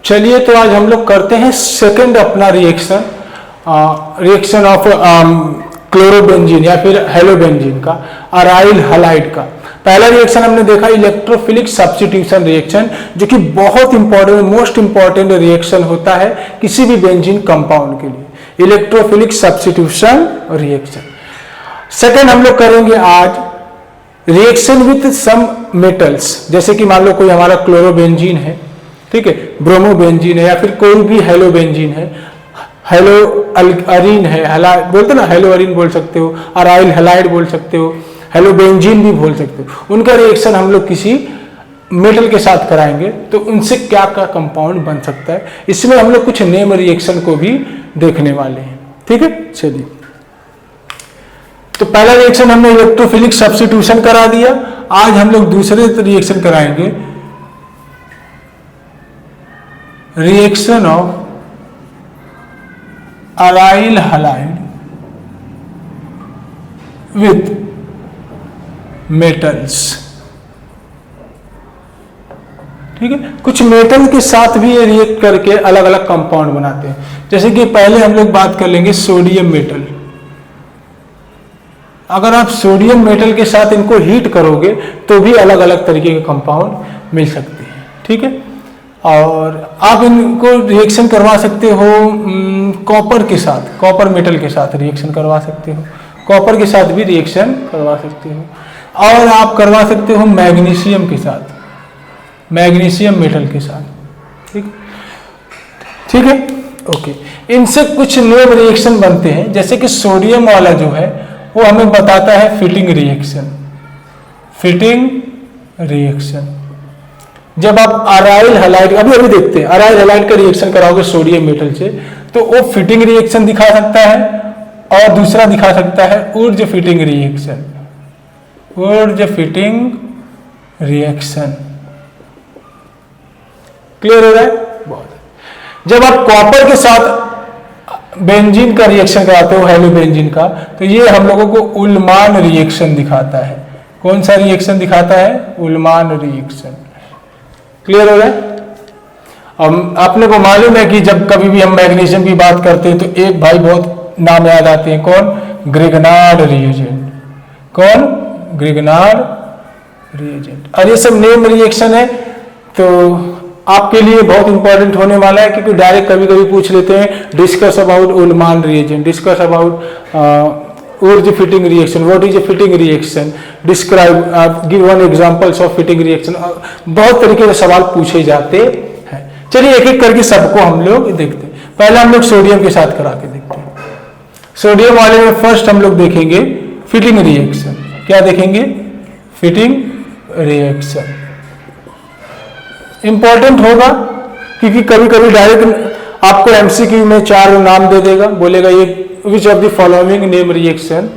चलिए तो आज हम लोग करते हैं सेकंड अपना रिएक्शन ऑफ क्लोरोबेंजीन या फिर हेलोबेंजीन का, अराइल हलाइड का। पहला रिएक्शन हमने देखा इलेक्ट्रोफिलिक सब्स्टिट्यूशन रिएक्शन, जो कि बहुत इंपॉर्टेंट, मोस्ट इंपॉर्टेंट रिएक्शन होता है किसी भी बेंजीन कंपाउंड के लिए, इलेक्ट्रोफिलिक सब्स्टिट्यूशन रिएक्शन। सेकंड हम लोग करेंगे आज रिएक्शन विथ सम मेटल्स, जैसे कि मान लो कोई हमारा क्लोरोबेंजीन है, ठीक है, ब्रोमोबेंजीन है, या फिर कोई भी हेलोबेंजीन है, हेलो अरीन है, बोलते ना हेलो अरीन बोल सकते हो, अराइल हैलाइड बोल सकते हो, हेलोबेंजीन भी बोल सकते हो। उनका रिएक्शन हम लोग किसी मेटल के साथ कराएंगे तो उनसे क्या क्या कंपाउंड बन सकता है, इसमें हम लोग कुछ नेम रिएक्शन को भी देखने वाले हैं, ठीक है। चलिए तो पहला रिएक्शन हमने इलेक्ट्रोफिलिक सब्स्टिट्यूशन करा दिया, आज हम लोग दूसरे रिएक्शन कराएंगे reaction of aryl halide with metals, ठीक है। कुछ मेटल के साथ भी ये रिएक्ट करके अलग अलग कंपाउंड बनाते हैं, जैसे कि पहले हम लोग बात कर लेंगे सोडियम मेटल। अगर आप सोडियम मेटल के साथ इनको हीट करोगे तो भी अलग अलग तरीके के कंपाउंड मिल सकते हैं, ठीक है। और आप इनको रिएक्शन करवा सकते हो कॉपर के साथ, कॉपर मेटल के साथ रिएक्शन करवा सकते हो, कॉपर के साथ भी रिएक्शन करवा सकते हो। और आप करवा सकते हो मैग्नीशियम के साथ, मैग्नीशियम मेटल के साथ, ठीक ठीक है, ओके। इनसे कुछ नेम रिएक्शन बनते हैं, जैसे कि सोडियम वाला जो है वो हमें बताता है फिटिंग रिएक्शन, फिटिंग रिएक्शन। जब आप अराइल हैलाइड, अभी देखते हैं, अराइल हैलाइड का रिएक्शन कराओगे सोडियम मेटल से तो वो फिटिंग रिएक्शन दिखा सकता है, और दूसरा दिखा सकता है Wurtz Fittig reaction, Wurtz Fittig reaction. Clear हो रहा है? बहुत। जब आप कॉपर के साथ बेंजीन का रिएक्शन कराते हो, हेलोबेंजीन का, तो ये हम लोगों को उल्मान रिएक्शन दिखाता है। कौन सा रिएक्शन दिखाता है? उल्मान रिएक्शन। क्लियर हो रहा है? अब आपने को मालूम है कि जब कभी भी हम मैग्नीशियम की बात करते हैं तो एक भाई बहुत नाम याद आते हैं, कौन? Grignard reagent. कौन? Grignard reagent. और ये सब नेम रिएक्शन है, तो आपके लिए बहुत इंपॉर्टेंट होने वाला है, क्योंकि डायरेक्ट कभी कभी पूछ लेते हैं discuss about Ullmann reagent, discuss about Wurtz Fittig reaction, what is a Fittig reaction, describe, give one examples of Fittig reaction. बहुत तरीके के सवाल पूछे जाते हैं। चलिए एक एक करके सबको हम लोग देखते हैं। पहले हम लोग सोडियम के साथ करा के देखते हैं। सोडियम वाले में फर्स्ट हम लोग देखेंगे फिटिंग रिएक्शन। क्या देखेंगे? Fitting reaction. इंपॉर्टेंट होगा क्योंकि कभी कभी डायरेक्ट आपको एमसीक्यू में 4 नाम दे देगा, बोलेगा ये which of the following name reaction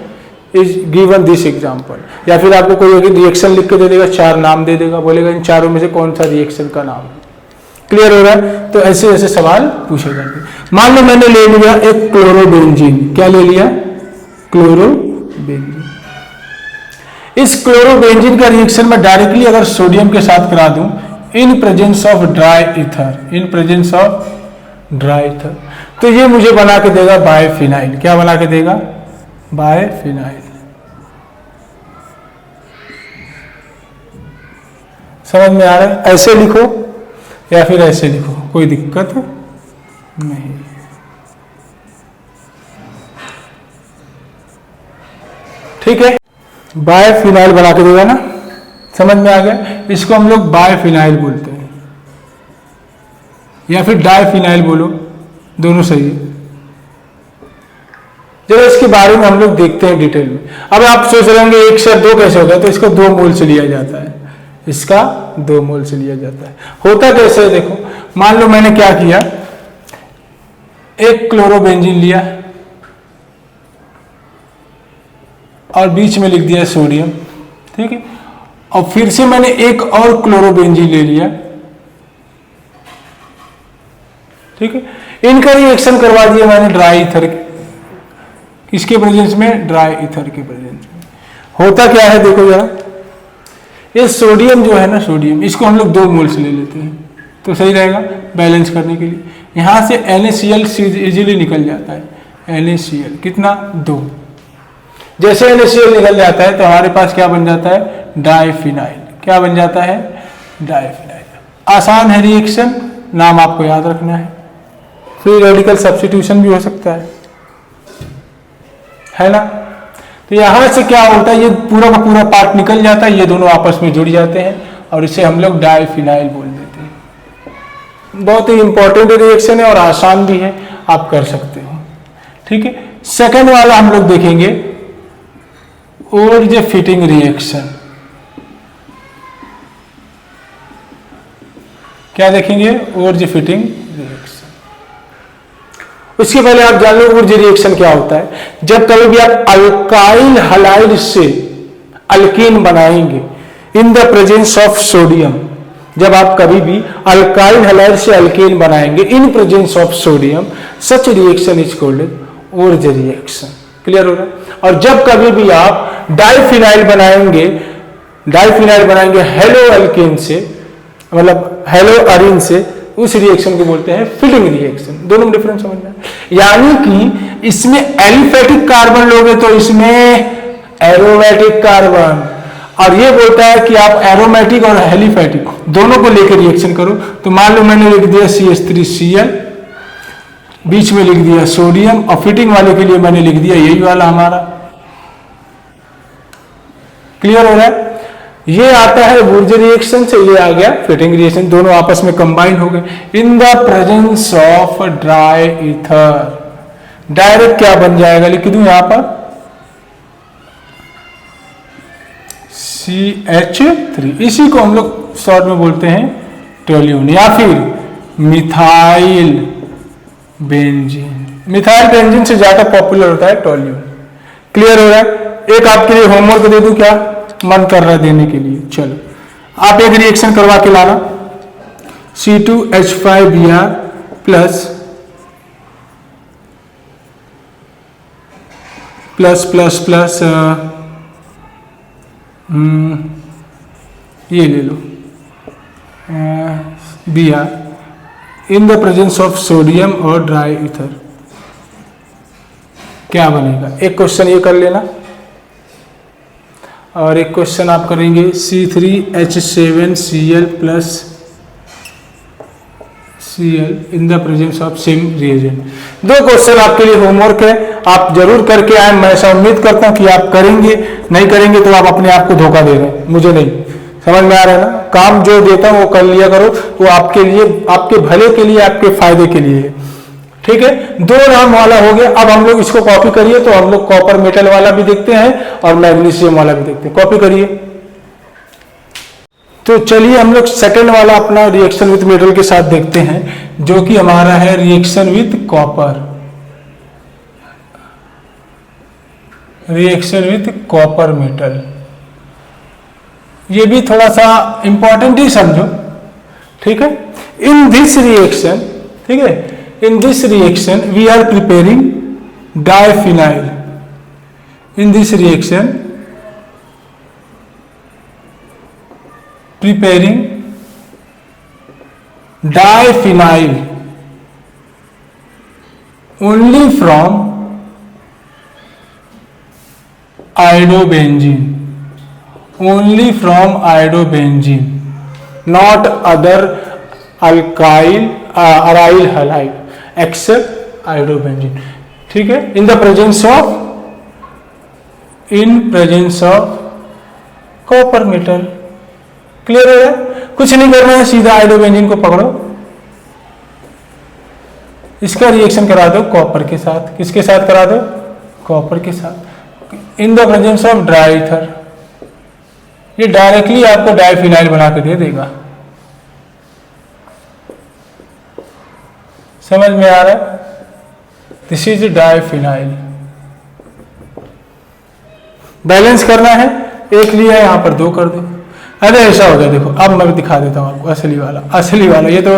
is given this example, या फिर आपको कोई रिएक्शन लिख के दे देगा, 4 नाम दे देगा, बोलेगा इन चारों में से कौन सा रिएक्शन का नाम है। क्लियर हो रहा है? तो ऐसे ऐसे सवाल पूछे जाते हैं। मान लो मैंने ले लिया एक क्लोरोबेंजीन। क्या ले लिया? क्लोरोबेंजीन। इस क्लोरोबेंजीन का रिएक्शन मैं डायरेक्टली अगर सोडियम के साथ करा दूं इन presence of dry ether, in presence of dry ether, तो ये मुझे बना के देगा बायफिनाइल। क्या बना के देगा? बायफिनाइल। समझ में आ रहा है? ऐसे लिखो या फिर ऐसे लिखो, कोई दिक्कत नहीं। ठीक है, बायफिनाइल बना के देगा ना, समझ में आ गया? इसको हम लोग बायफिनाइल बोलते हैं, या फिर डायफिनाइल बोलो, दोनों सही है। जरा इसके बारे में हम लोग देखते हैं डिटेल में। अब आप सोच रहे होंगे 1 से 2 कैसे होगा, तो इसको 2 मोल से लिया जाता है, इसका 2 मोल से लिया जाता है। होता कैसे है देखो, मान लो मैंने क्या किया, एक क्लोरोबेंजीन लिया और बीच में लिख दिया सोडियम, ठीक है, और फिर से मैंने एक और क्लोरोबेंजीन ले लिया, ठीक है, इनका रिएक्शन करवा दिया मैंने ड्राई ईथर, किसके प्रेजेंस में? ड्राई ईथर के प्रेजेंस में। होता क्या है देखो जरा, ये सोडियम जो है ना, सोडियम, इसको हम लोग 2 मोल से ले लेते हैं, तो सही रहेगा बैलेंस करने के लिए। यहाँ से NaCl इजीली निकल जाता है। NaCl कितना 2। जैसे NaCl निकल जाता है तो हमारे पास क्या बन जाता है डाइफिनाइल। क्या बन जाता है डाइफिनाइल। आसान है रिएक्शन, नाम आपको याद रखना है। फ्री रेडिकल सब्स्टिट्यूशन भी हो सकता है ना। तो यहां से क्या होता है ये पूरा का पूरा पार्ट निकल जाता है, ये दोनों आपस में जुड़ जाते हैं और इसे हम लोग डाइफिनाइल बोल देते हैं। बहुत ही इंपॉर्टेंट रिएक्शन है और आसान भी है, आप कर सकते हो। ठीक है, सेकंड वाला हम लोग देखेंगे ओर्ज फिटिंग रिएक्शन। क्या देखेंगे ओर्ज फिटिंग रिएक्शन। उसके पहले आप जान लो ओर्ज रिएक्शन क्या होता है। जब कभी भी आप अल्काइल हलाइड से अल्कीन बनाएंगे in the presence of sodium, जब आप कभी भी अल्काइल हलाइड से अल्कीन बनाएंगे in presence of sodium, such reaction is called Wurtz reaction. Clear हो रहा है। और जब कभी भी आप डाइफिनाइल बनाएंगे हेलो अल्केन से, मतलब हेलो अरीन से, उस रिएक्शन को बोलते हैं फिटिंग रिएक्शन। दोनों में डिफरेंस समझना है। यानी कि इसमें एलिफेटिक कार्बन लोगे तो इसमें एरोमेटिक कार्बन, और ये बोलता है कि आप एरोमेटिक और एलिफेटिक दोनों को लेकर रिएक्शन करो। तो मान लो मैंने लिख दिया CH3Cl, बीच में लिख दिया सोडियम, और फिटिंग वाले के लिए मैंने लिख दिया यही वाला हमारा। क्लियर हो रहा है। ये आता है वुर्ज रिएक्शन से, ये आ गया फिटिंग रिएक्शन, दोनों आपस में कंबाइन हो गए इन the presence of dry ether. Direct क्या बन जाएगा लिख दूं यहां पर CH3, इसी को हम लोग शॉर्ट में बोलते हैं टोल्यून या फिर मिथाइल बेंजीन। मिथाइल बेंजीन से ज्यादा पॉपुलर होता है टोल्यून। क्लियर हो रहा है। एक आपके लिए होमवर्क दे दूं, क्या मन कर रहा है देने के लिए, चलो आप एक रिएक्शन करवा के लाना। C2H5Br plus plus plus plus ये ले लो Br in the presence of sodium और ड्राई ईथर, क्या बनेगा। एक क्वेश्चन ये कर लेना और एक क्वेश्चन आप करेंगे C3H7Cl plus Cl in the presence of same reagent. दो क्वेश्चन आपके लिए होमवर्क है, आप जरूर करके आए। मैं ऐसा उम्मीद करता हूं कि आप करेंगे, नहीं करेंगे तो आप अपने आप को धोखा दे रहे हैं, मुझे नहीं। समझ में आ रहा है ना। काम जो देता हूं वो कर लिया करो, वो आपके लिए, आपके भले के लिए, आपके फायदे के लिए है। ठीक है, 2 नाम वाला हो गया। अब हम लोग इसको कॉपी करिए, तो हम लोग कॉपर मेटल वाला भी देखते हैं और मैग्नीशियम वाला भी देखते हैं। कॉपी करिए। तो चलिए हम लोग सेकंड वाला अपना रिएक्शन विथ मेटल के साथ देखते हैं, जो कि हमारा है reaction with copper. Reaction with copper metal, ये भी थोड़ा सा इंपॉर्टेंट ही समझो। ठीक है, इन दिस रिएक्शन, ठीक है, in this reaction we are preparing diphenyl. In this reaction preparing diphenyl only from iodobenzene, only from iodobenzene, not other alkyl aryl halide except iodobenzene. ठीक है, in the presence of, in presence of copper metal. Clear है। कुछ नहीं करना है, सीधा iodobenzene को पकड़ो, इसका रिएक्शन करा दो कॉपर के साथ। किसके साथ करा दो? कॉपर के साथ, इन the presence of dry ether. ये डायरेक्टली आपको डाइफिनाइल बना के दे देगा। समझ में आ रहा है। This is diphenyl. बैलेंस करना है, एक लिया है यहां पर 2 कर दो। अरे ऐसा हो गया, देखो अब मैं दिखा देता हूं आपको असली वाला। असली वाला ये तो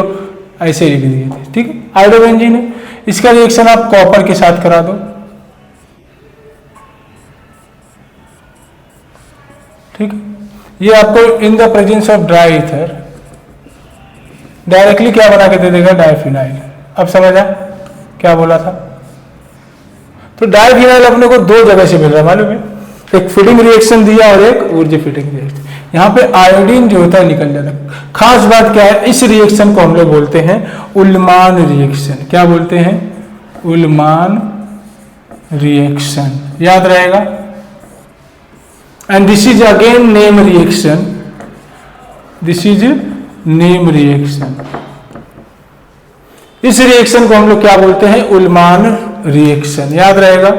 ऐसे ही लिख दिए थे। ठीक है, आयोडोबेंजीन है, इसका रिएक्शन आप कॉपर के साथ करा दो। ठीक है, ये आपको इन the presence of dry ether directly क्या बना के दे देगा, डाइफिनाइल। अब समझा क्या बोला था? तो डाइफिनाइल अपने को दो जगह से मिल रहा है मालूम है, एक फीडिंग रिएक्शन दिया और एक ऊर्जा फीडिंग रिएक्शन। यहाँ पे आयोडीन जो होता है निकल जाता है। खास बात क्या है, इस रिएक्शन को हम लोग बोलते हैं उल्मान रिएक्शन। क्या बोलते हैं? उल्मान रिएक्शन, याद रहेगा। And this is again name reaction, this is name reaction. इस रिएक्शन को हम लोग क्या बोलते हैं? उल्मान रिएक्शन, याद रहेगा,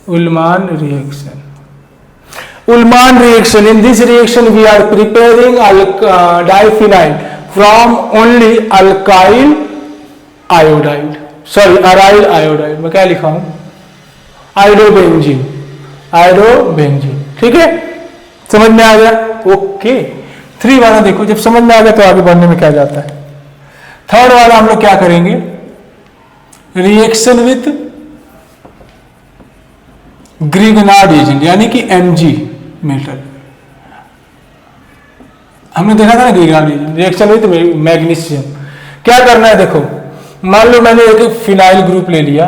Ullmann reaction. Ullmann reaction, in this reaction we are preparing diphenyl from only alkyl iodide, sorry aryl iodide. मैं क्या लिखा हूं? Iodobenzene, iodobenzene. ठीक है, समझ में आ गया? ओके। 3 वाला देखो, जब समझ में आ गया तो आगे बढ़ने में क्या जाता है। 3rd वाला हम लोग क्या करेंगे? रिएक्शन विथ ग्रिगनार्ड एजेंट, यानी कि Mg मेटल। हमने देखा था ना Grignard agent, reaction with magnesium. क्या करना है देखो, मान लो मैंने एक फिनाइल ग्रुप ले लिया,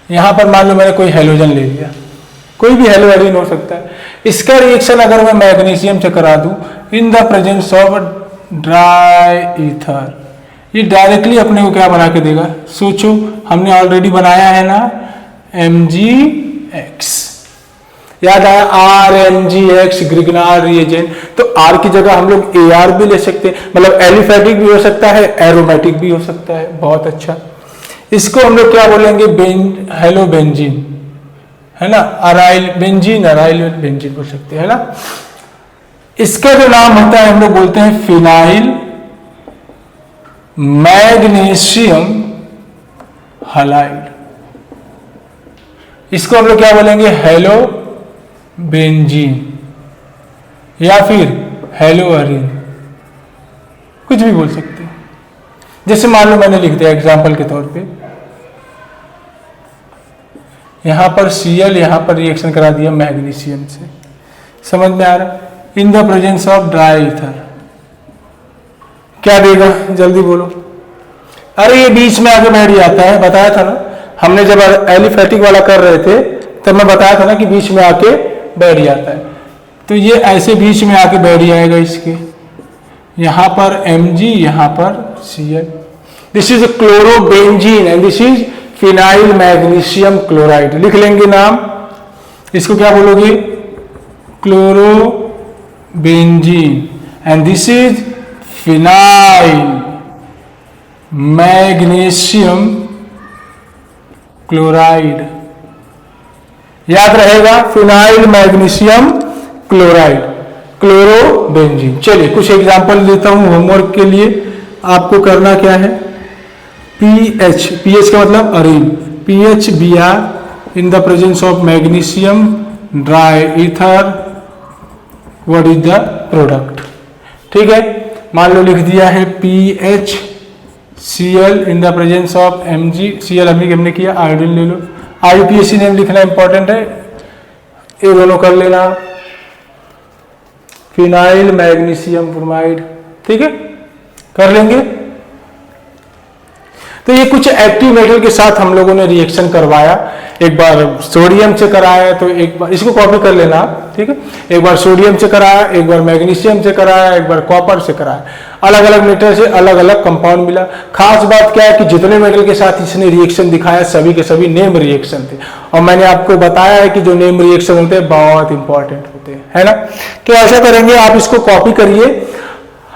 यहां पर मान लो मैंने कोई हेलोजन ले लिया, कोई भी हेलोजन हो सकता है। इसका रिएक्शन अगर मैं मैग्नीशियम से करा दूं इन the presence of dry ether, ये डायरेक्टली अपने को क्या बना के देगा? सोचो, हमने ऑलरेडी बनाया है ना MgX, याद आया? RMgX Grignard reagent. तो R की जगह हम लोग AR भी ले सकते हैं, मतलब एलिफेटिक भी हो सकता है, एरोमेटिक भी हो सकता है। बहुत अच्छा, इसको हम लोग क्या बोलेंगे? हेलो बेंजीन, है ना, अराइल बेंजीन, अराइल बेंजीन बोल सकते हैं, है ना। इसका जो नाम होता है हम लोग बोलते हैं फिनाइल मैग्नीशियम हलाइड। इसको हम लोग क्या बोलेंगे? हेलो बेंजीन या फिर हेलो अरीन, कुछ भी बोल सकते हैं। जैसे मान लो मैंने लिख दिया एग्जांपल के तौर पे, यहां पर Cl, यहां पर रिएक्शन करा दिया मैग्नीशियम से, समझ में आ रहा है? In the presence of dry ether क्या देगा? जल्दी बोलो। अरे ये बीच में आके बैठ जाता है, बताया था ना हमने जब एलिफेटिक वाला कर रहे थे तब मैं बताया था ना कि बीच में आके बैठ जाता है। तो ये ऐसे बीच में आके बैठ जाएगा, इसके यहां पर Mg, यहां पर Cl। This is chlorobenzene and this is phenyl magnesium chloride. लिख लेंगे नाम, इसको क्या बोलोगे? Chlorobenzene and this is phenyl magnesium chloride, याद रहेगा, फिनाइल मैग्नीशियम क्लोराइड, क्लोरोबेंजीन। चलिए कुछ एग्जांपल देता हूं होमवर्क के लिए। आपको करना क्या है? पीएच, पीएच का मतलब Areen, pH Br in the presence of magnesium dry ether, what is the product. ठीक है, मान लो लिख दिया है pH Cl in the presence of Mg, Cl हमने किया, आयोडीन ले लो। IUPAC नेम लिखना इंपॉर्टेंट है, ये दोनों कर लेना, फिनाइल मैग्नीशियम ब्रोमाइड। ठीक है, कर लेंगे। तो ये कुछ एक्टिव मेटल के साथ हम लोगों ने रिएक्शन करवाया। एक बार सोडियम से कराया, तो एक बार इसको कॉपी कर लेना, ठीक है। एक बार सोडियम से कराया, एक बार मैग्नीशियम से कराया, एक बार कॉपर से कराया। अलग अलग मेटल से अलग अलग कंपाउंड मिला। खास बात क्या है कि जितने मेटल के साथ इसने रिएक्शन दिखाया सभी के सभी नेम रिएक्शन थे। और मैंने आपको बताया है कि जो नेम रिएक्शन होते हैं बहुत इंपॉर्टेंट होते हैं, है ना। तो ऐसा करेंगे, आप इसको कॉपी करिए।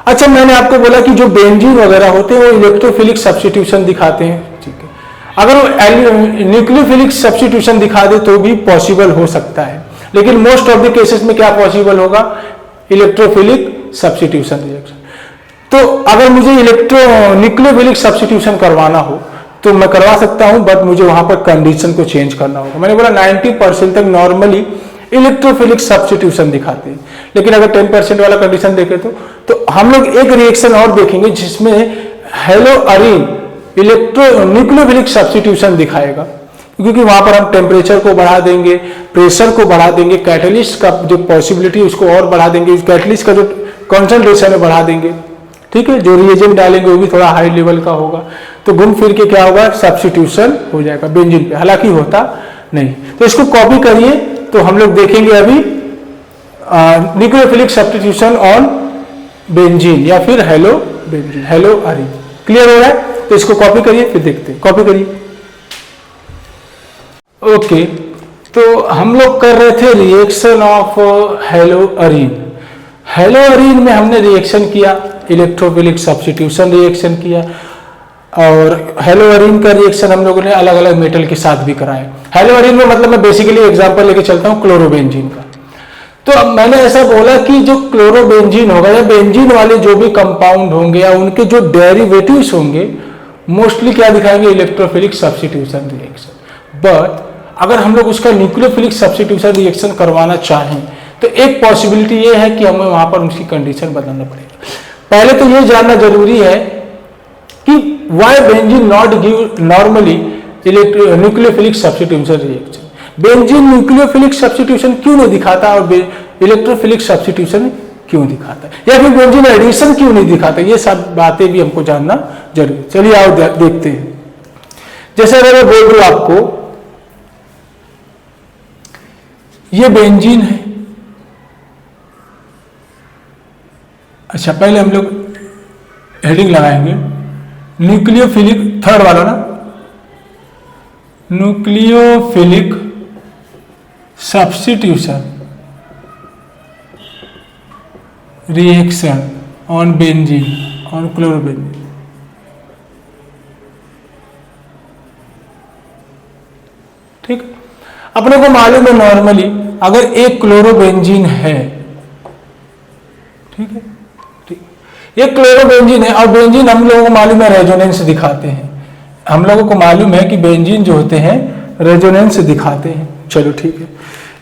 अच्छा, मैंने आपको बोला कि जो बेंजीन वगैरह होते हैं वो इलेक्ट्रोफिलिक सब्स्टिट्यूशन दिखाते हैं, ठीक है। अगर वो न्यूक्लियोफिलिक सब्स्टिट्यूशन दिखा दे तो भी पॉसिबल हो सकता है, लेकिन मोस्ट ऑफ द केसेस में क्या पॉसिबल होगा? Electrophilic substitution reaction. तो अगर मुझे न्यूक्लियोफिलिक सब्स्टिट्यूशन करवाना हो तो मैं करवा सकता हूं, बट मुझे वहां पर कंडीशन को चेंज करना होगा। मैंने बोला 90% तक नॉर्मली इलेक्ट्रोफिलिक सब्स्टिट्यूशन दिखाते हैं, लेकिन अगर 10% वाला कंडीशन देखें तो हम लोग एक रिएक्शन और देखेंगे जिसमें हेलो अरीन न्यूक्लियोफिलिक सब्स्टिट्यूशन दिखाएगा, क्योंकि वहां पर हम टेम्परेचर को बढ़ा देंगे, प्रेशर को बढ़ा देंगे, कैटलिस्ट का जो पॉसिबिलिटी उसको और बढ़ा देंगे। कैटलिस्ट का जो कॉन्सेंट्रेशन में बढ़ा देंगे, ठीक है। जो रिएजेंट डालेंगे वो भी थोड़ा हाई लेवल का होगा, तो घूम फिर के क्या होगा, सब्स्टिट्यूशन हो जाएगा बेंजीन पे, हालांकि होता नहीं। तो इसको कॉपी करिए, तो हम लोग देखेंगे अभी न्यूक्लियोफिलिक सब्स्टिट्यूशन ऑन बेंजीन या फिर hello benzene, hello Areen. Clear हो रहा है? तो इसको कॉपी करिए, फिर देखते हैं, कॉपी करिए। ओके, तो हम लोग कर रहे थे reaction of hello Areen. Hello Areen में हमने रिएक्शन किया, इलेक्ट्रोफिलिक सब्स्टिट्यूशन रिएक्शन किया, और हेलो अरीन का रिएक्शन हम लोगों ने अलग अलग मेटल के साथ भी कराया। हेलो अरीन में मतलब मैं बेसिकली एग्जांपल लेके चलता हूँ क्लोरोबेंजीन का। तो अब मैंने ऐसा बोला कि जो क्लोरोबेंजीन होगा या बेंजीन वाले जो भी कंपाउंड होंगे या उनके जो डेरिवेटिव्स होंगे मोस्टली क्या दिखाएंगे, इलेक्ट्रोफिलिक सब्स्टिट्यूशन रिएक्शन। बट अगर हम लोग उसका न्यूक्लियोफिलिक सब्स्टिट्यूशन रिएक्शन करवाना चाहें तो एक पॉसिबिलिटी ये है कि हमें वहां पर उसकी कंडीशन बदलना पड़ेगा। पहले तो ये जानना जरूरी है कि why benzene not give normally nucleophilic substitution reaction. Benzene nucleophilic substitution क्यों नहीं दिखाता और इलेक्ट्रोफिलिक सब्स्टिट्यूशन क्यों दिखाता है, या फिर बेंजीन एडिशन क्यों नहीं दिखाता, ये सब बातें भी हमको जानना जरूरी। चलिए आओ देखते हैं। जैसे अगर मैं बोल दूं आपको ये बेंजीन है, अच्छा पहले हम लोग हेडिंग लगाएंगे न्यूक्लियोफिलिक, थर्ड वाला ना, nucleophilic substitution reaction on benzene, on chlorobenzene. ठीक, अपने को मालूम है नॉर्मली अगर एक क्लोरोबेंजीन है, ठीक है, ठीक, ये क्लोरोबेंजीन है और बेंजीन हम लोगों को मालूम है रेजोनेंस दिखाते हैं। हम लोगों को मालूम है कि बेंजीन जो होते हैं रेजोनेंस दिखाते हैं। चलो ठीक है,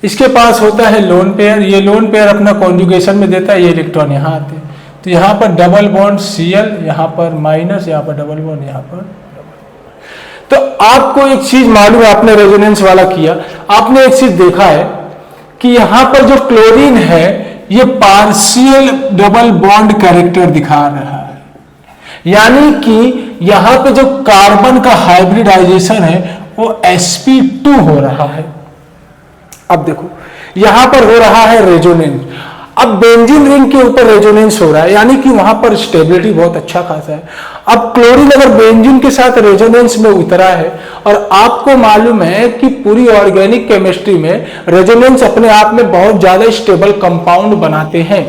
इसके पास होता है लोन पेयर, ये लोन पेयर अपना कॉन्जुगेशन में देता है, ये इलेक्ट्रॉन यहाँ आते हैं, तो यहाँ पर डबल बॉन्ड Cl, यहाँ पर माइनस, यहाँ पर डबल बॉन्ड, यहाँ पर। तो आपको एक चीज मालूम है, आपने रेजोनेंस वाला किया, आपने एक चीज देखा है कि यहां पर जो क्लोरीन है ये पार्शियल डबल बॉन्ड कैरेक्टर दिखा रहा है, यानी कि यहां पे जो कार्बन का हाइब्रिडाइजेशन है वो sp2 हो रहा है। अब देखो यहां पर हो रहा है रेजोनेंस, अब बेंजीन रिंग के ऊपर रेजोनेंस हो रहा है, यानी कि वहां पर स्टेबिलिटी बहुत अच्छा खासा है। अब क्लोरीन अगर बेंजीन के साथ रेजोनेंस में उतरा है, और आपको मालूम है कि पूरी ऑर्गेनिक केमिस्ट्री में रेजोनेंस अपने आप में बहुत ज्यादा स्टेबल कंपाउंड बनाते हैं,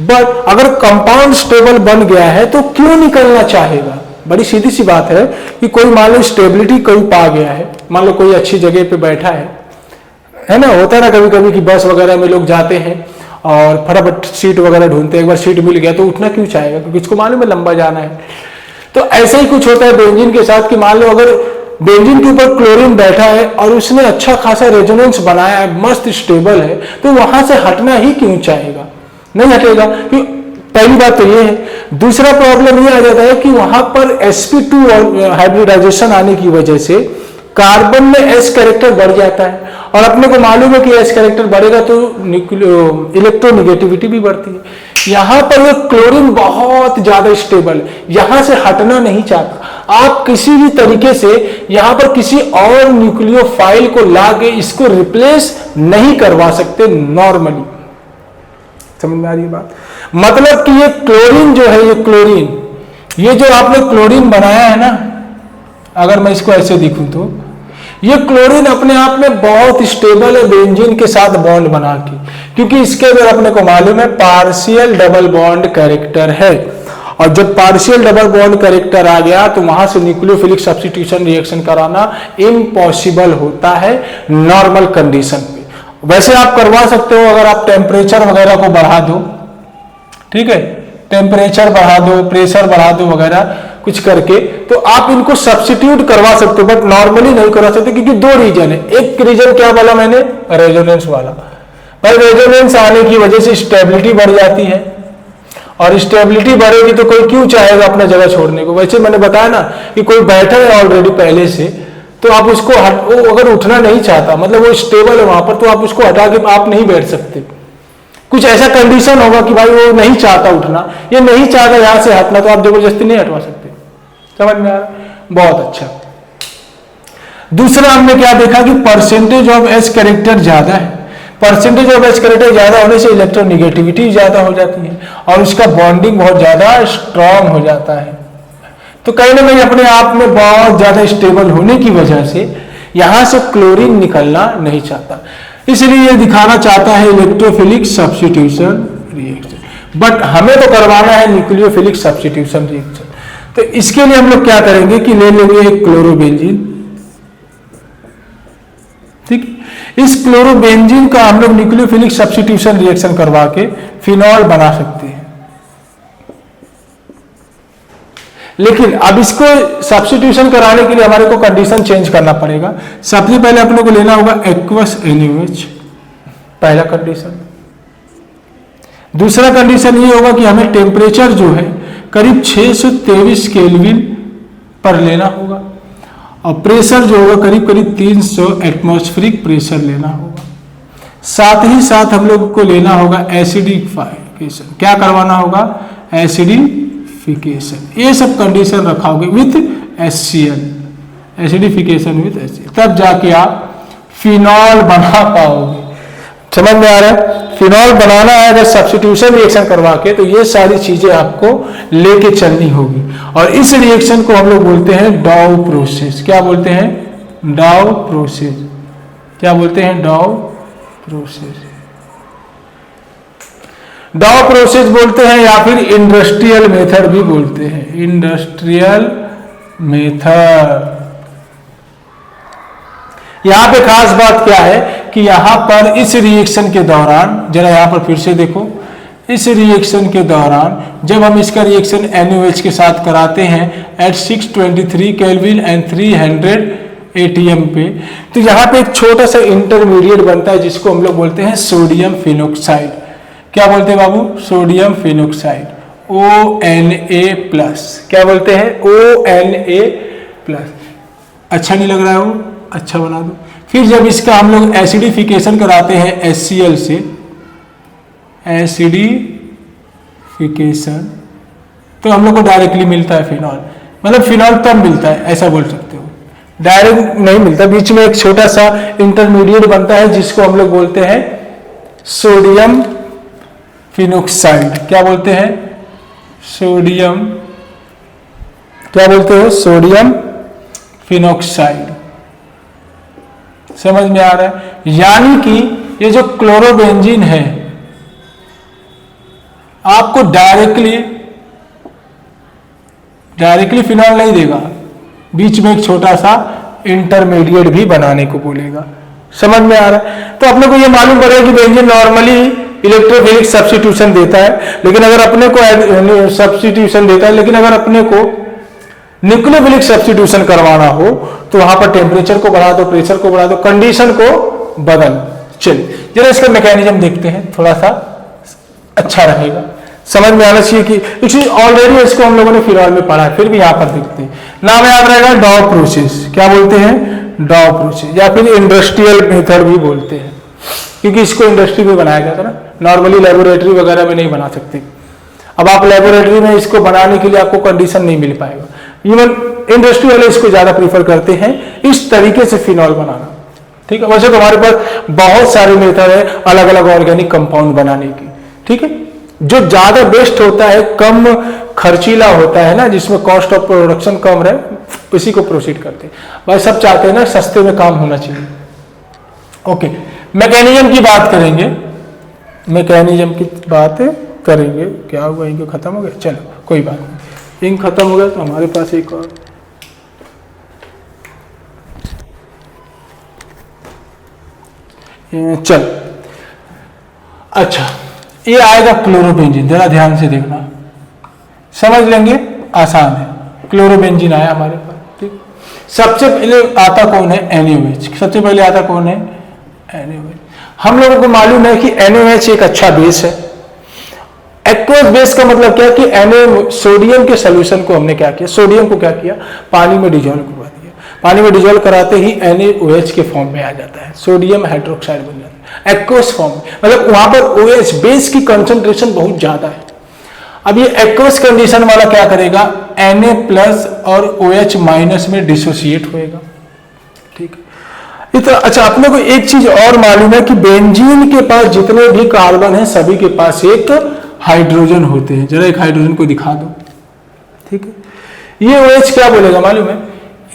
बट अगर कंपाउंड स्टेबल बन गया है तो क्यों निकलना चाहेगा? बड़ी सीधी सी बात है कि कोई मान लो स्टेबिलिटी कोई पा गया है, मान लो कोई अच्छी जगह पे बैठा है ना, होता है ना कभी कभी कि बस वगैरह में लोग जाते हैं और फटाफट सीट वगैरह ढूंढते हैं, एक बार सीट मिल गया तो उठना क्यों चाहेगा, क्योंकि इसको मालूम है लंबा जाना है। तो ऐसे ही कुछ होता है बेंजीन के साथ कि मान लो अगर बेंजीन के ऊपर क्लोरीन बैठा है और उसने अच्छा खासा रेजोनेंस बनाया है, मस्त स्टेबल है, तो वहां से हटना ही क्यों चाहेगा? नहीं हटेगा। पहली बात तो ये है। दूसरा प्रॉब्लम ये आ जाता है कि वहां पर sp2 और हाइब्रिडाइजेशन आने की वजह से कार्बन में s कैरेक्टर बढ़ जाता है, और अपने को मालूम है कि s कैरेक्टर बढ़ेगा तो इलेक्ट्रोनिगेटिविटी भी बढ़ती है। यहां पर ये क्लोरीन बहुत ज्यादा स्टेबल है, यहां से हटना नहीं चाहता। आप किसी भी तरीके से यहां पर किसी और न्यूक्लियोफाइल को लाके इसको रिप्लेस नहीं करवा सकते नॉर्मली। समझ में आ रही है बात? मतलब कि ये क्लोरीन जो है, ये क्लोरीन, ये जो आपने क्लोरीन बनाया है ना, अगर मैं इसको ऐसे दिखूं तो ये क्लोरीन अपने आप में बहुत स्टेबल है बेंजीन के साथ बॉन्ड बना के, क्योंकि इसके अंदर अपने को मालूम है पार्शियल डबल बॉन्ड कैरेक्टर है, और जब पार्शियल डबल बॉन्ड कैरेक्टर आ गया तो वहां से न्यूक्लियोफिलिक सब्स्टिट्यूशन रिएक्शन कराना इम्पॉसिबल होता है नॉर्मल कंडीशन पे। वैसे आप करवा सकते हो अगर आप टेम्परेचर वगैरह को बढ़ा दो, ठीक है, टेम्परेचर बढ़ा दो, प्रेशर बढ़ा दो वगैरह कुछ करके, तो आप इनको सब्स्टिट्यूट करवा सकते हो, बट नॉर्मली नहीं करवा सकते, क्योंकि दो रीजन है। एक रीजन क्या बोला मैंने, रेजोनेंस वाला। भाई रेजोनेंस आने की वजह से स्टेबिलिटी बढ़ जाती है, और स्टेबिलिटी बढ़ेगी तो कोई क्यों चाहेगा अपना जगह छोड़ने को। वैसे मैंने बताया ना कि कोई बैठा है ऑलरेडी पहले से, तो आप उसको वो अगर उठना नहीं चाहता, मतलब वो स्टेबल है वहां पर, तो आप उसको हटा के आप नहीं बैठ सकते। कुछ ऐसा कंडीशन होगा कि भाई वो नहीं चाहता उठना, ये नहीं चाहता यहां से हटना, तो आप जबरदस्ती नहीं हटवा सकते। समझ में आ रहा है? बहुत अच्छा। दूसरा हमने क्या देखा कि परसेंटेज ऑफ एच कैरेक्टर ज्यादा है। परसेंटेज ऑफ एच कैरेक्टर ज्यादा होने से इलेक्ट्रोनेगेटिविटी ज्यादा हो जाती है और उसका बॉन्डिंग बहुत ज्यादा स्ट्रांग हो जाता है। तो कहीं ना कहीं अपने आप में बहुत ज्यादा स्टेबल होने की वजह से यहां से क्लोरीन निकलना नहीं चाहता, इसलिए ये दिखाना चाहता है इलेक्ट्रोफिलिक सब्स्टिट्यूशन रिएक्शन। बट हमें तो करवाना है न्यूक्लियोफिलिक सब्स्टिट्यूशन रिएक्शन। तो इसके लिए हम लोग क्या करेंगे कि ले लेंगे एक क्लोरोबेंजीन। ठीक, इस क्लोरोबेंजीन का हम लोग न्यूक्लियोफिलिक सब्स्टिट्यूशन रिएक्शन करवा के फिनॉल बना सकते हैं। लेकिन अब इसको सब्स्टिट्यूशन कराने के लिए हमारे को कंडीशन चेंज करना पड़ेगा। सबसे पहले अपने को लेना होगा एक्वस NaOH, पहला कंडीशन। दूसरा कंडीशन ये होगा कि हमें टेम्परेचर जो है करीब 623 केल्विन पर लेना होगा और प्रेशर जो होगा करीब करीब 300 एटमॉस्फेरिक प्रेशर लेना होगा। साथ ही साथ हम लोग को लेना होगा एसिडिफिकेशन। क्या करवाना होगा? एसिडिफिकेशन। ये सब कंडीशन रखाओगे with HCl, acidification with HCl, तब जाके आप फिनॉल बना पाओगे। समझ में आ रहा है? फिनॉल बनाना है अगर सब्स्टिट्यूशन रिएक्शन करवा के, तो ये सारी चीजें आपको लेके चलनी होगी। और इस रिएक्शन को हम लोग बोलते हैं डाउ प्रोसेस। क्या बोलते हैं? डाउ प्रोसेस। क्या बोलते हैं? डाउ प्रोसेस। डाउ प्रोसेस बोलते हैं या फिर इंडस्ट्रियल मेथड भी बोलते हैं। Industrial method. यहां पे खास बात क्या है कि यहां पर इस रिएक्शन के दौरान, जरा यहां पर फिर से देखो, इस रिएक्शन के दौरान जब हम इसका रिएक्शन NaOH के साथ कराते हैं एट 623 केल्विन एंड 300 ATM पे, तो यहाँ पे एक छोटा सा इंटरमीडिएट बनता है जिसको हम लोग बोलते हैं सोडियम फिनोक्साइड। क्या बोलते हैं बाबू? Sodium phenoxide, ONA+। क्या बोलते हैं? ONA+। अच्छा नहीं लग रहा है वो? अच्छा बना दो। फिर जब इसका हम लोग एसिडिफिकेशन कराते हैं HCl से, एसिडिफिकेशन, तो हम लोग को डायरेक्टली मिलता है फिनॉल। मतलब फिनॉल तब मिलता है, ऐसा बोल सकते हो, डायरेक्ट नहीं मिलता। बीच में एक छोटा सा इंटरमीडिएट बनता है जिसको हम लोग बोलते हैं सोडियम फिनोक्साइड। क्या बोलते हैं? सोडियम, क्या बोलते हो? Sodium phenoxide. समझ में आ रहा है? यानी कि ये जो क्लोरोबेंजीन है आपको डायरेक्टली फिनॉल नहीं देगा, बीच में एक छोटा सा इंटरमीडिएट भी बनाने को बोलेगा। समझ में आ रहा है? तो अपने को ये मालूम पड़ेगा कि बेंजीन नॉर्मली इलेक्ट्रोफिलिक सब्स्टिट्यूशन देता है, लेकिन अगर अपने को सब्स्टिट्यूशन देता है, लेकिन अगर अपने को न्यूक्लियोफिलिक सब्स्टिट्यूशन करवाना हो तो वहां पर टेम्परेचर को बढ़ा दो, प्रेशर को बढ़ा दो, कंडीशन को बदल। चलिए जरा इसका मैकेनिज्म देखते हैं, थोड़ा सा अच्छा रहेगा, समझ में आना चाहिए कि ऑलरेडी इसको हम लोगों ने फिनॉल में पढ़ा है, फिर भी यहां पर देखते हैं। नाम याद रहेगा डाउ प्रोसेस। क्या बोलते हैं? डाउ प्रोसेस, या फिर इंडस्ट्रियल मेथड भी बोलते हैं, क्योंकि इसको इंडस्ट्री में बनाया गया था ना, नॉर्मली लेबोरेटरी वगैरह में नहीं बना सकते। अब आप लेबोरेटरी में इसको बनाने के लिए आपको कंडीशन नहीं मिल पाएगा। इवन इंडस्ट्री वाले इसको ज्यादा प्रीफर करते हैं इस तरीके से फिनॉल बनाना। ठीक है, वैसे तो हमारे पास बहुत सारे मेथड है अलग अलग ऑर्गेनिक कंपाउंड बनाने की। ठीक है, जो ज्यादा बेस्ट होता है, कम खर्चीला होता है ना, जिसमें कॉस्ट ऑफ प्रोडक्शन कम रहे, उसी को प्रोसीड करते हैं। भाई सब चाहते हैं ना सस्ते में काम होना चाहिए। ओके, मैकेनिज्म की बात करेंगे, मैकेनिज्म की बात करेंगे। क्या हुआ, इंक खत्म हो गया? चलो कोई बात नहीं, इंक खत्म हो गया तो हमारे पास एक और चल। अच्छा, ये आएगा क्लोरोबेंजीन, जरा ध्यान से देखना, समझ लेंगे, आसान है। क्लोरोबेंजीन आया हमारे पास। ठीक, सबसे पहले आता कौन है? NaOH। सबसे पहले आता कौन है? NaOH। हम लोगों को मालूम है कि NaOH एक अच्छा बेस है। एक्वस बेस का मतलब क्या है कि सोडियम के सोल्यूशन को हमने क्या किया, सोडियम को क्या किया, पानी में डिजोल्व करवा दिया। पानी में डिजोल्व कराते ही NaOH के फॉर्म में आ जाता है, सोडियम हाइड्रोक्साइड बन जाता है। एक्वस फॉर्म में, मतलब वहां पर OH बेस की कंसंट्रेशन बहुत ज्यादा है। अब ये एक्वस कंडीशन वाला क्या करेगा, Na+ और OH- में डिसोसिएट होएगा। ठीक है, तो अच्छा अपने को एक चीज और मालूम है कि बेंजीन के पास जितने भी कार्बन हैं सभी के पास एक हाइड्रोजन होते हैं। जरा एक हाइड्रोजन को दिखा दो। ठीक है, ये OH क्या बोलेगा मालूम है,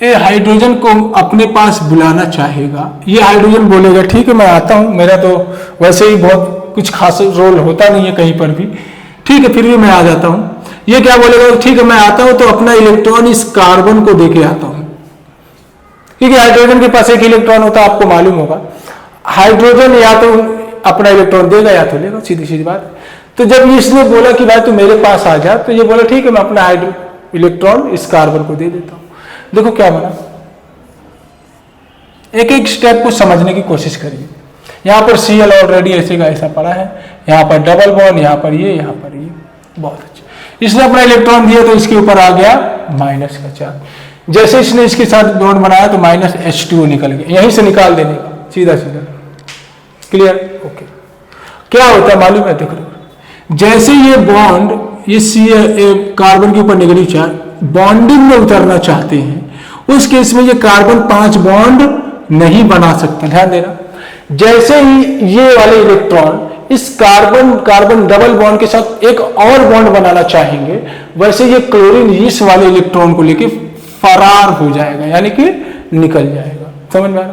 ये हाइड्रोजन को अपने पास बुलाना चाहेगा। ये हाइड्रोजन बोलेगा ठीक है मैं आता हूं, मेरा तो वैसे ही बहुत कुछ खास रोल होता नहीं है कहीं पर भी, ठीक है फिर भी मैं आ जाता हूं। ये क्या बोलेगा, ठीक है मैं आता हूं तो अपना इलेक्ट्रॉन इस कार्बन को देके आता हूं, क्योंकि हाइड्रोजन के पास एक इलेक्ट्रॉन होता है, आपको मालूम होगा। हाइड्रोजन या तो अपना इलेक्ट्रॉन देगा या तो लेगा, सीधी सीधी बात। तो जब इसने बोला कि भाई तू मेरे पास आ जा, तो ये बोला ठीक है मैं अपना इलेक्ट्रॉन इस कार्बन को दे देता हूं। देखो क्या बना, एक एक स्टेप को समझने की कोशिश करिए। यहां पर Cl ऑलरेडी ऐसे का ऐसा पड़ा है, यहां पर डबल बॉन्ड, यहां पर ये, यहां पर ये, बहुत अच्छा। इसने अपना इलेक्ट्रॉन दिया तो इसके ऊपर आ गया माइनस का चार्ज। जैसे इसने इसके साथ बॉन्ड बनाया तो -H2O निकल गया, यहीं से निकाल देने का सीधा सीधा। Clear, okay. क्या होता है मालूम है, देखो जैसे ये बॉन्ड ये कार्बन के ऊपर नेगेटिव चार्ज बॉन्डिंग में उतरना चाहते हैं, उस केस में ये कार्बन 5 बॉन्ड नहीं बना सकता, ध्यान देना। जैसे ही ये वाले इलेक्ट्रॉन इस कार्बन डबल बॉन्ड के साथ एक और बॉन्ड बनाना चाहेंगे, वैसे ये क्लोरीन इस वाले इलेक्ट्रॉन को लेके फरार हो जाएगा, यानी कि निकल जाएगा। समझ में आ रहा?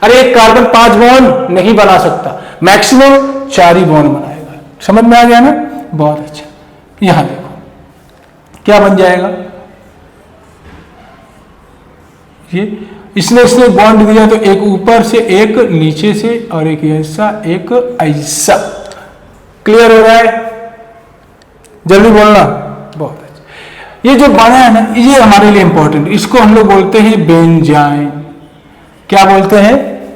अरे एक कार्बन 5 बॉन्ड नहीं बना सकता, मैक्सिमम 4 ही बॉन्ड बनाएगा। समझ में आ गया ना, बहुत अच्छा। यहां देखो क्या बन जाएगा, ये इसने बॉन्ड दिया तो एक ऊपर से एक नीचे से और एक ऐसा एक ऐसा। क्लियर हो रहा है, जल्दी बोलना, बहुत अच्छा। ये जो बना है ना ये हमारे लिए इंपॉर्टेंट, इसको हम लोग बोलते हैं बेंजाइन। क्या बोलते हैं,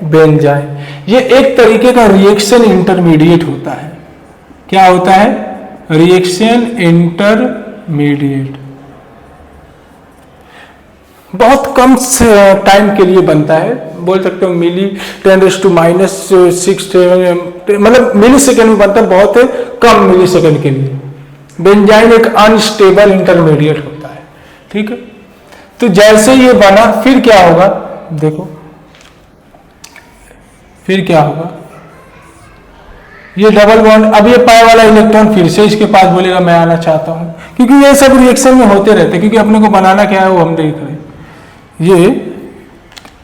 बेंजाइन। ये एक तरीके का रिएक्शन इंटरमीडिएट होता है। क्या होता है, रिएक्शन इंटरमीडिएट। बहुत कम टाइम के लिए बनता है, बोल सकते हो मिली 10⁻⁻⁶, मतलब मिली सेकेंड में बनता है, बहुत कम मिली सेकेंड के लिए। बेंजाइन एक अनस्टेबल इंटरमीडिएट होता है। ठीक है, तो जैसे ये बना फिर क्या होगा, देखो फिर क्या होगा, ये डबल बॉन्ड, अब ये पाई वाला इलेक्ट्रॉन फिर से इसके पास बोलेगा मैं आना चाहता हूं, क्योंकि ये सब रिएक्शन में होते रहते हैं, क्योंकि अपने को बनाना क्या है वो हम देख रहे हैं।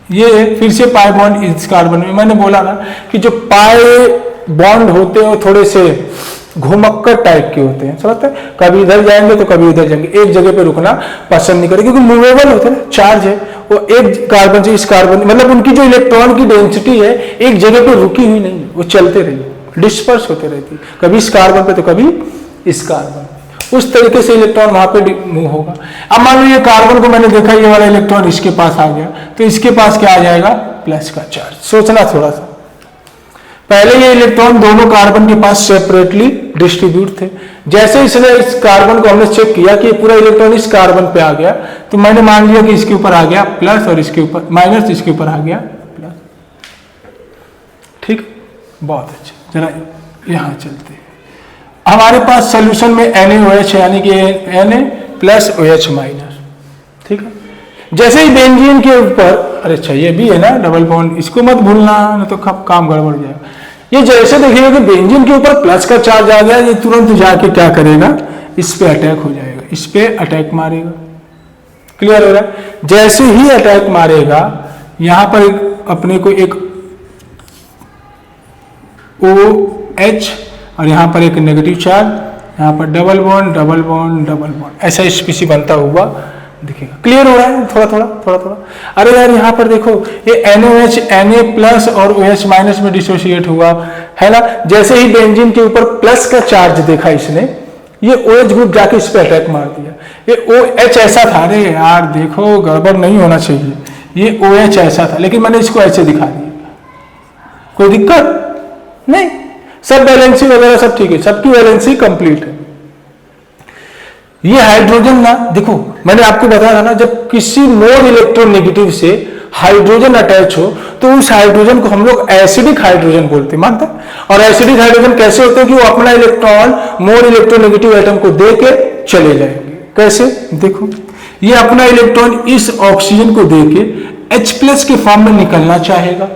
ये फिर से पाई बॉन्ड इस कार्बन में, मैंने बोला ना कि जो पाई बॉन्ड होते हैं वो थोड़े से घुमक्कड़ टाइप के होते हैं, समझते हैं, कभी इधर जाएंगे तो कभी उधर जाएंगे, एक जगह पे रुकना पसंद नहीं करेंगे, क्योंकि मूवेबल होते हैं, चार्ज है वो एक कार्बन से इस कार्बन, मतलब उनकी जो इलेक्ट्रॉन की डेंसिटी है एक जगह पे रुकी हुई नहीं, वो चलते रहेगी, डिस्पर्स होते रहती, कभी इस कार्बन पे तो कभी इस कार्बन। उस तरीके से इलेक्ट्रॉन वहां पे मूव होगा। अब मान लो ये कार्बन को मैंने देखा ये वाला इलेक्ट्रॉन इसके पास आ गया, तो इसके पास क्या आ जाएगा, प्लस का चार्ज। सोचना थोड़ा सा, पहले ये इलेक्ट्रॉन दोनों कार्बन के पास सेपरेटली डिस्ट्रीब्यूट थे। जैसे इसने इस कार्बन को हमने चेक किया कि पूरा इलेक्ट्रॉन इस कार्बन पे आ गया, तो मैंने मान लिया कि इसके ऊपर आ गया प्लस और इसके ऊपर माइनस, इसके ऊपर आ गया प्लस। ठीक, बहुत अच्छा। जरा यहां चलते हैं, हमारे पास सोल्यूशन में NaOH है, यानी कि Na+OH-। ठीक है, जैसे ही बेंजीन के ऊपर, अरे अच्छा ये भी है ना डबल बॉन्ड, इसको मत भूलना नहीं तो कब काम गड़बड़ जाएगा। ये जैसे देखिएगा कि बेंजीन के ऊपर प्लस का चार्ज आ गया, ये तुरंत जाके क्या करेगा, इस पे अटैक हो जाएगा, इस पे अटैक मारेगा। क्लियर हो रहा है, जैसे ही अटैक मारेगा यहां पर अपने को एक OH और यहां पर एक नेगेटिव चार्ज, यहां पर double bond double bond double bond, ऐसा स्पीसी बनता हुआ दिखेगा। क्लियर हो रहा है, थोड़ा थोड़ा थोड़ा थोड़ा। अरे यार यहाँ पर देखो ये NaOH Na+ और OH- में डिसोसिएट हुआ है ना। जैसे ही बेंजीन के ऊपर प्लस का चार्ज देखा इसने, ये OH ग्रुप जाके इस पे अटैक मार दिया। ये OH ऐसा था, अरे यार देखो गड़बड़ नहीं होना चाहिए, ये OH ऐसा था, लेकिन मैंने इसको ऐसे दिखा दिया, कोई दिक्कत नहीं, सब वैलेंसी वगैरह सब ठीक है, सबकी वैलेंसी कंप्लीट है। ये हाइड्रोजन ना, देखो मैंने आपको बताया था ना, जब किसी नॉन इलेक्ट्रोनेगेटिव से हाइड्रोजन अटैच हो तो उस हाइड्रोजन को हम लोग एसिडिक हाइड्रोजन बोलते हैं, मानते हैं। और एसिडिक हाइड्रोजन कैसे होते हैं कि वो अपना इलेक्ट्रॉन मोर इलेक्ट्रोनेगेटिव एटम को दे के चले जाएंगे। कैसे, देखो ये अपना इलेक्ट्रॉन इस ऑक्सीजन को दे के H+ के फॉर्म में निकलना चाहेगा।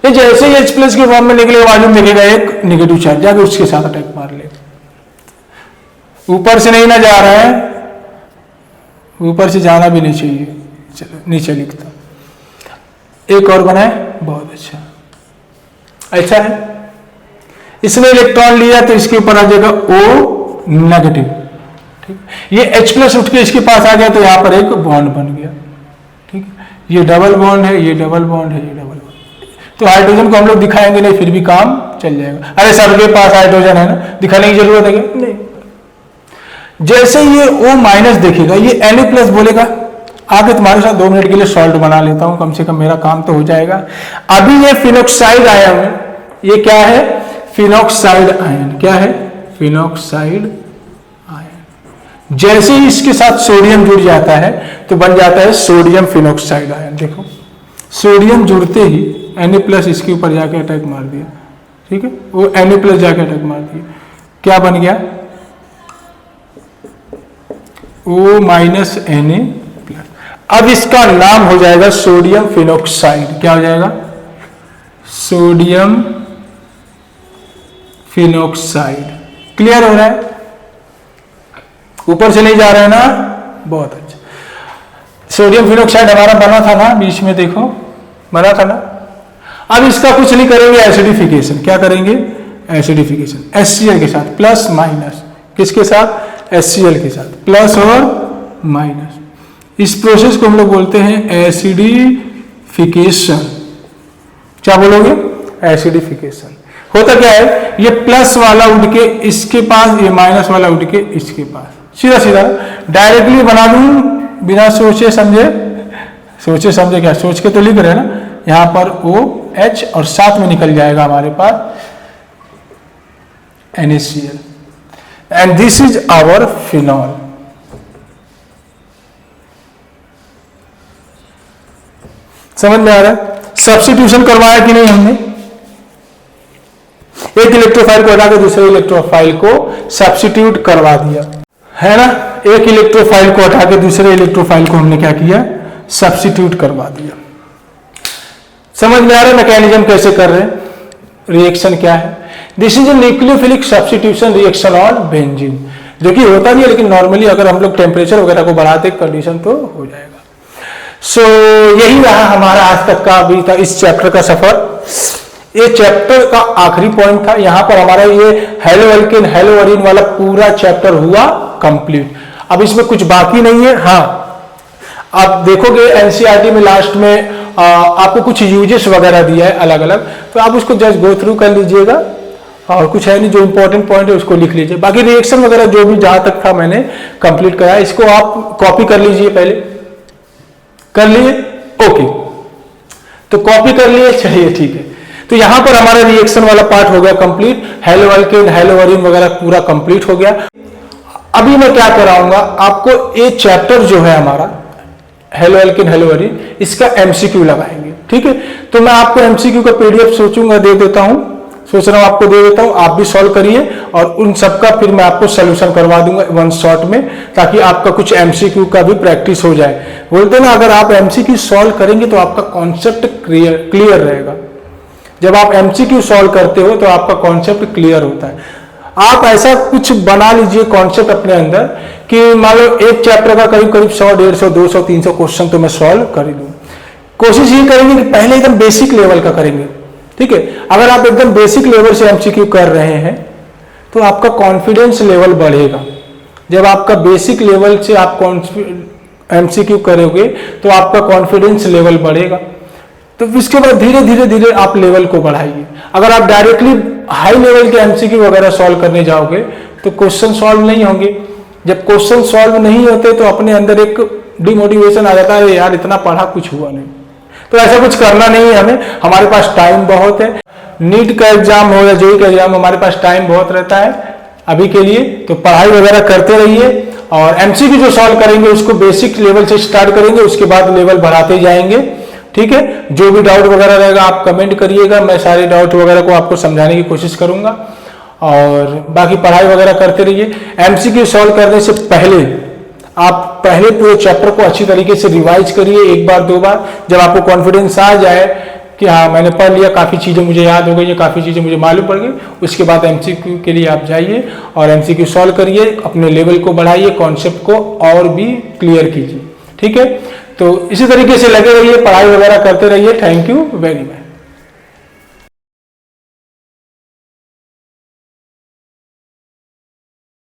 ये जैसे ही H+ के फॉर्म में निकले मालूम देखेगा एक नेगेटिव चार्ज जाके उसके साथ अटैक मार लेगा। ऊपर से नहीं ना जा रहा है, ऊपर से जाना भी नहीं चाहिए। चलो नीचे लिखता, एक और बनाए, बहुत अच्छा, ऐसा है। इसने इलेक्ट्रॉन लिया तो इसके ऊपर आ जाएगा O नेगेटिव, ठीक। ये H+ उठ के इसके पास आ गया तो यहां पर एक बॉन्ड बन गया, ठीक। ये डबल बॉन्ड है, ये डबल बॉन्ड है, ये डबल बॉन्ड। तो हाइड्रोजन को हम लोग दिखाएंगे नहीं, फिर भी काम चल जाएगा। अरे सबके पास हाइड्रोजन है ना, दिखाने की जरूरत है क्या? नहीं। जैसे ये O- देखेगा, ये Na+ बोलेगा। आगे तुम्हारे साथ 2 मिनट के लिए सॉल्ट बना लेता हूं, कम से कम मेरा काम तो हो जाएगा। अभी ये फिनॉक्साइड आयन है, ये क्या है? Phenoxide ion. क्या है? Phenoxide ion. जैसे ही इसके साथ सोडियम जुड़ जाता है तो बन जाता है सोडियम फिनॉक्साइड आयन। देखो सोडियम जुड़ते ही Na+ इसके ऊपर जाके अटैक मार दिया, ठीक है, वो Na+ जाके अटैक मार दिया, क्या बन गया? O- Na+। अब इसका नाम हो जाएगा सोडियम फिनॉक्साइड। क्या हो जाएगा? Sodium phenoxide. क्लियर हो रहा है? ऊपर से नहीं जा रहा है ना, बहुत अच्छा। सोडियम फिनॉक्साइड हमारा बना था ना, बीच में देखो बना था ना। अब इसका कुछ नहीं करेंगे, एसिडिफिकेशन। क्या करेंगे? एसिडिफिकेशन HCl के साथ, प्लस माइनस। किसके साथ? HCl के साथ, प्लस और माइनस। इस प्रोसेस को हम लोग बोलते हैं एसिडिफिकेशन। क्या बोलोगे? एसिडिफिकेशन। होता क्या है, ये प्लस वाला उठ के इसके पास, ये माइनस वाला उठ के इसके पास, सीधा सीधा डायरेक्टली बना दूं बिना सोचे समझे। सोचे समझे क्या? सोच के तो लिख रहे हैं ना। यहां पर OH और साथ में निकल जाएगा हमारे पास NaCl, and this is our phenol. समझ में आ रहा है? सब्स्टिट्यूशन करवाया कि नहीं हमने? एक इलेक्ट्रोफाइल को हटा के दूसरे इलेक्ट्रोफाइल को सब्स्टिट्यूट करवा दिया, है ना। एक इलेक्ट्रोफाइल को हटा के दूसरे इलेक्ट्रोफाइल को हमने क्या किया? सब्स्टिट्यूट करवा दिया। समझ में आ रहा है मैकेनिज्म कैसे कर रहे हैं? रिएक्शन क्या है? This is a nucleophilic substitution reaction on benzene, जो कि होता नहीं है, लेकिन नॉर्मली अगर हम लोग टेम्परेचर वगैरह को बढ़ाते कंडीशन तो हो जाएगा। सो यही रहा हमारा आज तक का अभी तक इस चैप्टर का सफर। ये चैप्टर का आखिरी पॉइंट था। यहां पर हमारा ये हेलो एल्केन हेलो अरीन वाला पूरा चैप्टर हुआ कंप्लीट। अब इसमें कुछ बाकी नहीं है। हाँ, आप देखोगे एनसीईआरटी में लास्ट में आपको कुछ यूजेस वगैरह दिया है अलग अलग, तो आप उसको जस्ट गो थ्रू कर लीजिएगा, और कुछ है नहीं, जो इंपॉर्टेंट पॉइंट है उसको लिख लीजिए। बाकी रिएक्शन वगैरह जो भी जहां तक था मैंने कंप्लीट कराया, इसको आप कॉपी कर लीजिए। पहले कर लिए? ओके, तो कॉपी कर लिए, चलिए ठीक है। तो यहां पर हमारा रिएक्शन वाला पार्ट हो गया complete. Halo alkane hello Areen वगैरह पूरा कंप्लीट हो गया। अभी मैं क्या कराऊंगा आपको, एक चैप्टर जो है हमारा हेलो एल्केन हेलो अरीन, इसका एमसीक्यू लगाएंगे, ठीक है। तो मैं आपको एमसीक्यू का पीडीएफ सोचूंगा दे देता हूं, सोच रहा हूं आपको दे देता हूं, आप भी सॉल्व करिए, और उन सबका फिर मैं आपको सोल्यूशन करवा दूंगा वन शॉट में, ताकि आपका कुछ एमसीक्यू का भी प्रैक्टिस हो जाए। बोलते ना, अगर आप एमसीक्यू सॉल्व करेंगे तो आपका कॉन्सेप्ट क्लियर रहेगा। जब आप एमसीक्यू सॉल्व करते हो तो आपका कॉन्सेप्ट क्लियर होता है। आप ऐसा कुछ बना लीजिए कॉन्सेप्ट अपने अंदर कि मान लो एक चैप्टर का करीब करीब 100, 150, 200, 300 क्वेश्चन तो मैं सॉल्व कर ही दूं। कोशिश ये करेंगे कि पहले एकदम बेसिक लेवल का करेंगे, ठीक है। अगर आप एकदम बेसिक लेवल से एमसीक्यू कर रहे हैं तो आपका कॉन्फिडेंस लेवल बढ़ेगा। जब आपका बेसिक लेवल से आप एमसीक्यू करोगे तो आपका कॉन्फिडेंस लेवल बढ़ेगा। तो इसके बाद धीरे धीरे धीरे आप लेवल को बढ़ाइए। अगर आप डायरेक्टली हाई लेवल के एमसीक्यू वगैरह सॉल्व करने जाओगे तो क्वेश्चन सॉल्व नहीं होंगे। जब क्वेश्चन सॉल्व नहीं होते तो अपने अंदर एक डिमोटिवेशन आ जाता है, यार इतना पढ़ा कुछ हुआ नहीं। तो ऐसा कुछ करना नहीं है हमें, हमारे पास टाइम बहुत है। नीट का एग्जाम हो या जेईई का एग्जाम, हमारे पास टाइम बहुत रहता है अभी के लिए। तो पढ़ाई वगैरह करते रहिए, और एमसीक्यू जो सॉल्व करेंगे उसको बेसिक लेवल से स्टार्ट करेंगे, उसके बाद लेवल बढ़ाते जाएंगे। ठीक है, जो भी डाउट वगैरह रहेगा आप कमेंट करिएगा, मैं सारे डाउट वगैरह को आपको समझाने की कोशिश करूंगा। और बाकी पढ़ाई वगैरह करते रहिए। एमसीक्यू सॉल्व करने से पहले आप पहले पूरे चैप्टर को अच्छी तरीके से रिवाइज करिए, एक बार दो बार। जब आपको कॉन्फिडेंस आ जाए कि हाँ मैंने पढ़ लिया, काफ़ी चीज़ें मुझे याद हो गई, काफ़ी चीज़ें मुझे मालूम पड़ गई, उसके बाद एमसीक्यू के लिए आप जाइए और एमसीक्यू सॉल्व करिए, अपने लेवल को बढ़ाइए, कॉन्सेप्ट को और भी क्लियर कीजिए। ठीक है, तो इसी तरीके से लगे रहिए, पढ़ाई वगैरह करते रहिए। Thank you very much.